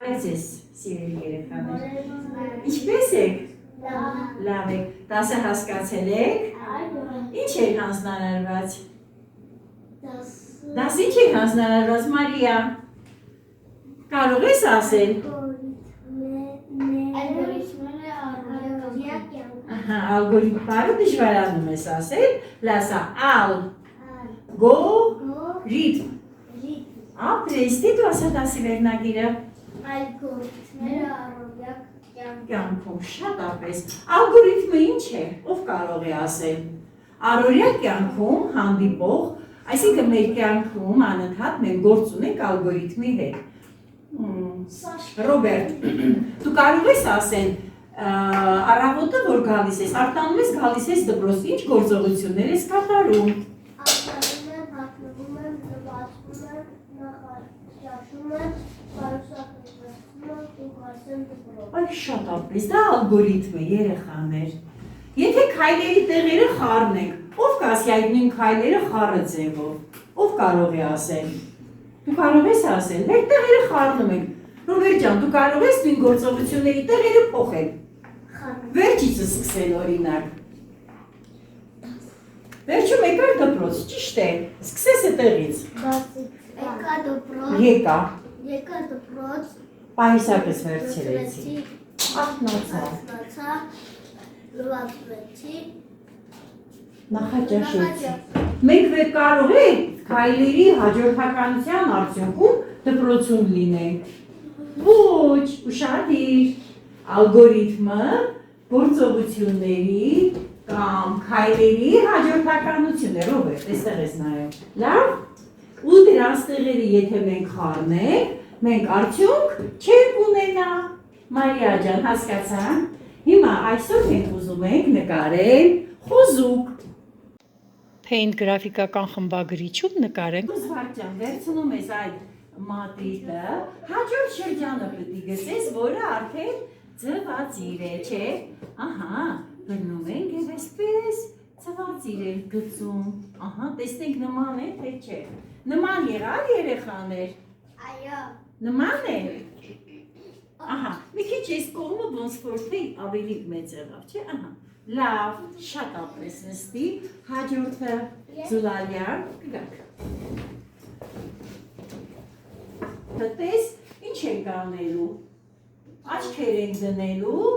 Բայց ես սիրելի երեխաներ։ Ինչպես եք։ Լավ եք։ Դասը հասկացել եք։ Ինչ եք հանձնարարված։ Դաս ինչ եք հանձնարարված, Մարիա։ Կարող ես ասել։ Ալգորիթմ բառը դժվարանում ես ասել, լասա ալգորիթմ։ Ապրեստի դու ասա դասի վերնագիրը։ Ալգորիթմները առօրյա կյանքում շատապես։ Ալգորիթմը ինչ է, ով կարող է ասել։ Առօրյա կյանքում հանդիպող, այսինքն մեր կյանքում անընդհատ մենք գործ ունենք ալգորիթմի հետ։ Ռոբերտ, դու կարող ես ասել առավոտը որ գալիս ես, արտանում ես գալիս ես դպրոց, ինչ գործողություններ ես կատարում։ Արտանում եմ, հագնվում եմ, նվազվում եմ, նախաշաշում եմ, բարուսակներ վերցնում եմ ու գալիս դպրոց։ Այ շատապես, դա ալգորիթմ է, երեխաներ։ Եթե քայլերի տեղերը խառնենք, ով կասի այդ նույն քայլերը խառը ձևով, ով կարող է ասել։ Դու կարող ես ասել, մեր տեղերը խառնում ենք։ Ռոբերտ ջան, դու կարող ես նույն գործողությունների տեղերը փոխել։ Վերջիցը սկսել օրինակ։ Վերջում եկար դպրոց, ճիշտ է, սկսես այդտեղից։ Եկա դպրոց։ Եկա դպրոց։ Պայուսակս վերցրեցի։ Արթնացա։ Լվացվեցի։ Նախաճաշեցի։ Մենք կարող ենք քայլերի հաջորդականության արդյունքում դպրոցում լինենք։ Ոչ, ուշադիր, ալգորիթմը գործողությունների կամ քայլերի հաջորդականություն է, Ռոբերտ, այստեղ ես նայում, լավ, ու դրանց տեղերը եթե մենք խառնենք, մենք արդյունք չենք ունենա, Մարիա ջան, հասկացան, հիմա այսօր մենք ուզում ենք նկարել խոզուկ, Paint գրաֆիկական խմբագրիչում նկարենք, Զվարդ ջան, վերցնում ես այդ մատրիտը, հաջորդ շրջանը պետք է գցես, որը արդեն ծվածիր է, չէ, ահա, բնում ենք և այսպես ծվածիր են գծում, ահա, տեսնենք նման է, թե չէ, նման եղավ երեխաներ, Այո, նման է, ահա, մի քիչ ես կողմը ոնց որ թե ավելի մեծ եղավ, չէ, ահա, լավ, շատ ապրես նստի, հաջորդը Զուլալյան, կգաք, Տես, ինչ ենք անելու, աչքեր ենք դնելու,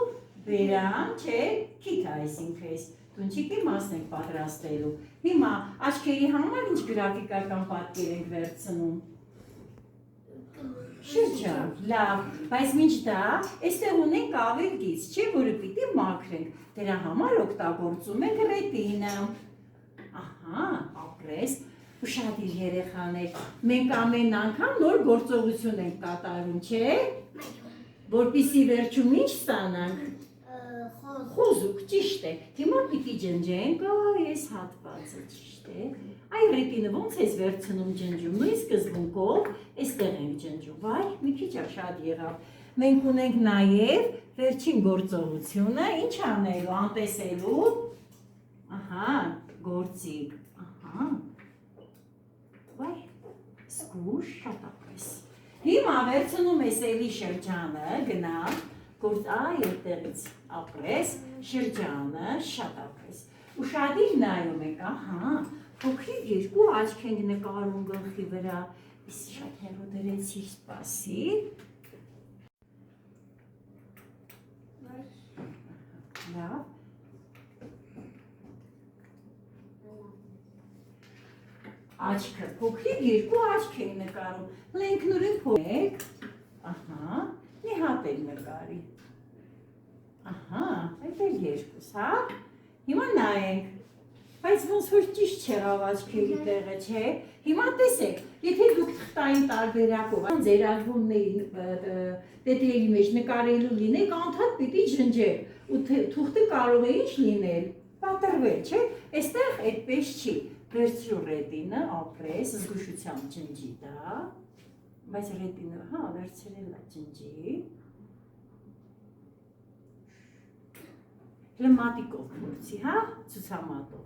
վերան, չէ, քիթ այսինքն ես, դունչիկի մասն ենք պատրաստելու, հիմա աչքերի համար ինչ գրաֆիկական պատկեր ենք վերցնում, շրջան, լավ, բայց մինչ դա, այստեղ ունենք ավերգից, չէ, որը պիտի մաքրենք, դրա համար օգտագործում ենք ռետինը, ահա, ապրես, Ուշադիր երեխաներ, մենք ամեն անգամ նոր գործողություն ենք կատարում, չէ, որպեսզի վերջում ինչ ստանանք, խոզուկ, ճիշտ է, հիմա պիտի ջնջենք, այս հատվածը, ճիշտ է, այ ռետինը ոնց ես վերցնում ջնջում, նույն սկզբունքով, այստեղ ենք ջնջում, վայ, մի քիչ շատ եղավ, մենք ունենք նաև վերջին գործողությունը, ինչ անելու, անտեսելու, ահա, գործիք, ահա, Վայ, սկուր, շատ ապրես։ Հիմա վերցնում ես էլի շրջանը, գնա, այ այդտեղից ապրես, շրջանը, շատ ապրես։ Ուշադիր նայում եք, ահա, փոքրիկ երկու աչք ենք նկարում գլխի վրա, իսկ շատ հեռու դրեցի, սպասի։ Լավ։ Աչքը, փոքրիկ երկու աչք են նկարում, լենքնուրին փոքրիկ, ահա, մի հատ էլ նկարի, ահա, այդ էլ երկուս, հա, հիմա նայենք, բայց ոնց որ ճիշտ չեղավ աչքերի տեղը, չէ, հիմա տեսեք, եթե դուք թղթային տարբերակով, ձեր ալբոմների տետրերի մեջ նկարելու լինեք, անդադ պիտի ջնջեք, ու թուղթը կարող է ինչ լինել, պատրվել, չէ, այստեղ այդպես չի, վերցրու ռետինը, ապրես, զգուշությամբ ջնջի դա, բայց ռետինը, հա, վերցրել է ջնջի, լմատիկով փորձի, հա, ցուցամատով,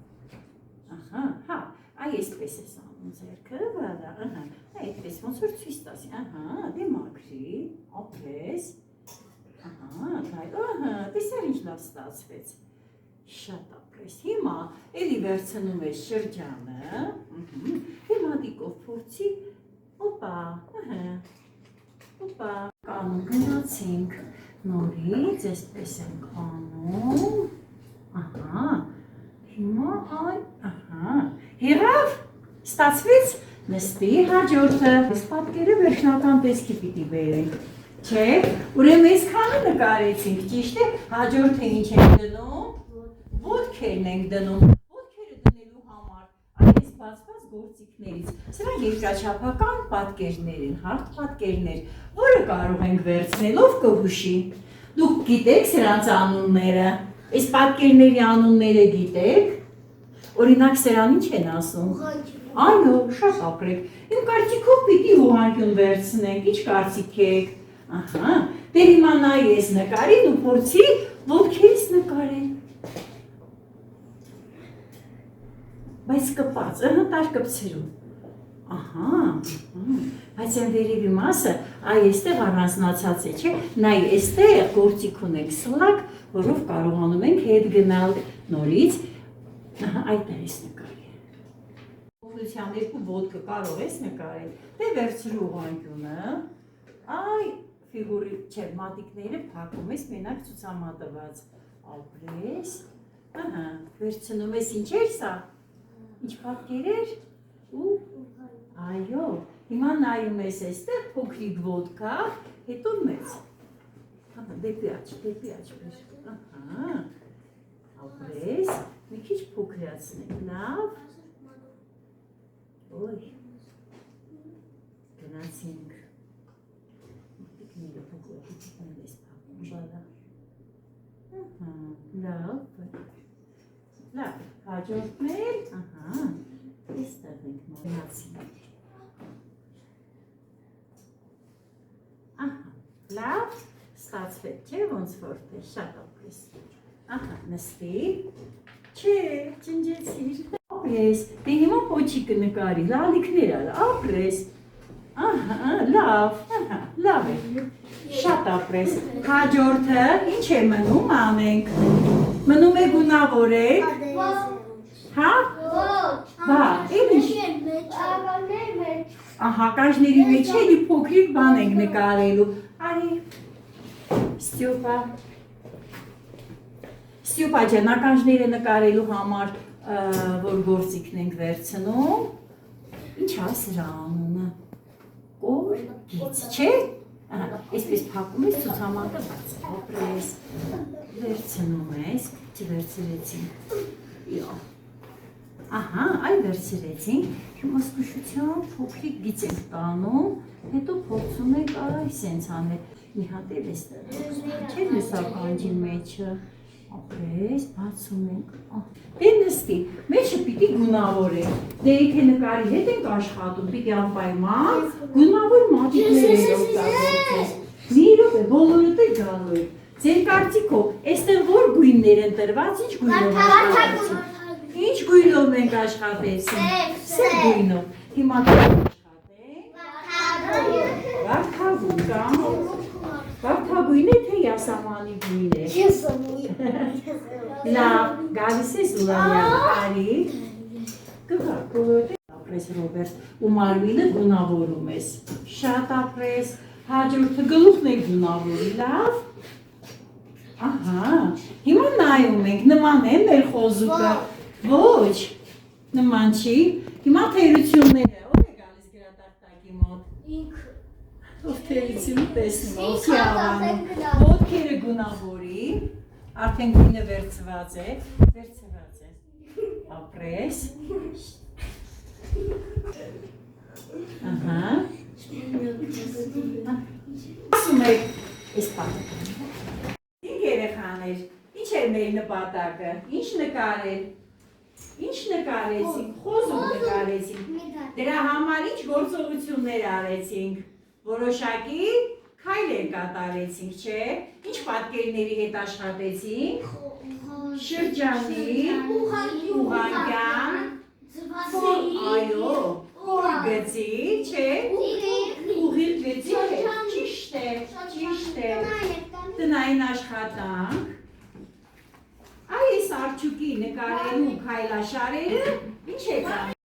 ահա, հա, այ այսպես ես անում ձերքը, վրա, ահա, այդպես ոնց որ ցույց տասի, ահա, դե մաքրի, ապրես, ստացվեց։ Շատ ապրես։ Հիմա էլի վերցնում ես շրջանը։ Հիմա դիկով փորձի։ Օպա, Օպա, անում գնացինք։ Նորից այսպես ենք անում։ Ահա։ Հիմա այ, ահա։ Եղավ։ Ստացվեց։ Նստի հաջորդը։ Այս պատկերը վերջնական տեսքի պիտի բերենք։ Չէ, ուրեմն այսքանը նկարեցինք, ճիշտ է, հաջորդը ինչ ենք դնում, ոտքերն ենք դնում, ոտքերը դնելու համար այս բացված գործիքներից, սրանք երկրաչափական պատկերներ են, հարթ պատկերներ, որը կարող ենք վերցնելով կհուշի, դուք գիտեք սրանց անունները, այս պատկերների անունները գիտեք, օրինակ սրան ինչ են ասում, այո, շատ ապրեք, իմ կարծիքով պիտի ուղղանկյուն վերցնենք, ինչ կարծիք եք, ահա, դե հիմա նայ ես նկարին ու փորձի ոտքերից նկարել։ Բայց կպած, տար կպցրում։ Ահա, բայց այն վերևի մասը, այ էստեղ առանձնացած է, չէ, նայ էստեղ գործիք ունենք սլակ, որով կարողանում ենք հետ գնալ նորից, ահա, այդտեղ ես նկարել։ Օգնության երկու ոտքը կարող ես նկարել, դե վերցրու ուղղանկյունը, այ ֆիգուրի, չէ, մատիկները փակում ես, մենակ ցուցամատված, ապրես, ահա, վերցնում ես ինչեր սա, ինչ պատկերեր, ու, այո, հիմա նայում ես էստեղ փոքրիկ ոտքա, հետո մեծ, ահա, դեպի աջ բեր, ահա, ապրես, մի քիչ փոքրացնենք, լավ, ոյ, գնացինք, մատիկները փոքրացնենք ես փակում, բալա, լավ, լավ, հաջորդներ, ահա, էստեղ ենք մոնացինք, ահա, լավ, ստացվեց, չէ, ոնց որ թե, շատ ապրես, ահա, նստի, չէ, ջնջեցիր, ապրես, դե հիմա պոչիկը նկարի, լալիքներ ալ, ապրես, ահա, լավ է, շատ ապրես, հաջորդը, ինչ է մնում անենք, մնում է գունավորեք, հա, բա, էլ ինչ, ահա, կաժների մեջ էլի փոքրիկ բան ենք նկարելու, արի, Ստյուպա ջան, ականջները նկարելու համար, որ գործիքն ենք վերցնում, ինչ է սրա անունը, կորգից, չէ, այսպես փակում ես ցուցամատը բաց, ապրես, վերցնում ես, չվերցրեցինք, ահա, այ վերցրեցինք, հիմա զգուշությամբ փոքրիկ գիծ ենք տանում, հետո փորձում ենք այ սենց անել, մի հատ էլ էստեղ, չէ ես ականջի մեջը, ապրես, բացում ենք, դե նստի, մեջը պիտի գունավորենք, դե եթե նկարի հետ ենք աշխատում, պիտի անպայման, գունավոր մատիկներ են օգտագործել, մի րոպե, բոլորդ է գալու է, ձեր կարծիքով, էստեղ որ գույններ են տրված, ինչ գույնով աշխատեցին, ինչ գույնով ենք աշխատեցին, սև գույնով, հիմա աշխատենք, վարդագույն կամ, վարդագույն է թե յասամանի գույն է, լավ, գալիս ես ուլանյան, արի, գղար, բոլորդ է ապրես Ռոբերտ, ու մարմինը գունավորում ես, շատ ապրես, հաջորդը գլուխն եք գունավորի, լավ, ահա, հիմա նայում ենք, նման է մեր խոզուկը, ոչ, նման չի, հիմա թերությունները, ով է գալիս գրատախտակի մոտ, ով թերություն տեսնում, ով չի ավանում, ոտքերը գունավորի, արդեն գույնը վերցված է, ապրես, ահա, ասում եք, ես պատական, ինք երեխաներ, ինչ էր մեր նպատակը, ինչ նկարեցինք, խոզուկ նկարեցինք, դրա համար ինչ գործողություններ արեցինք, որոշակի քայլեր կատարեցինք, չէ, ինչ պատկերների հետ աշխատեցինք, շրջանի, ուղղանկյան, այո, խորգծի, չէ, ուղիղ գծի, ճիշտ է, տնային աշխատանք, աղջուկի նկարելու քայլաշարերը ինչ եք անում։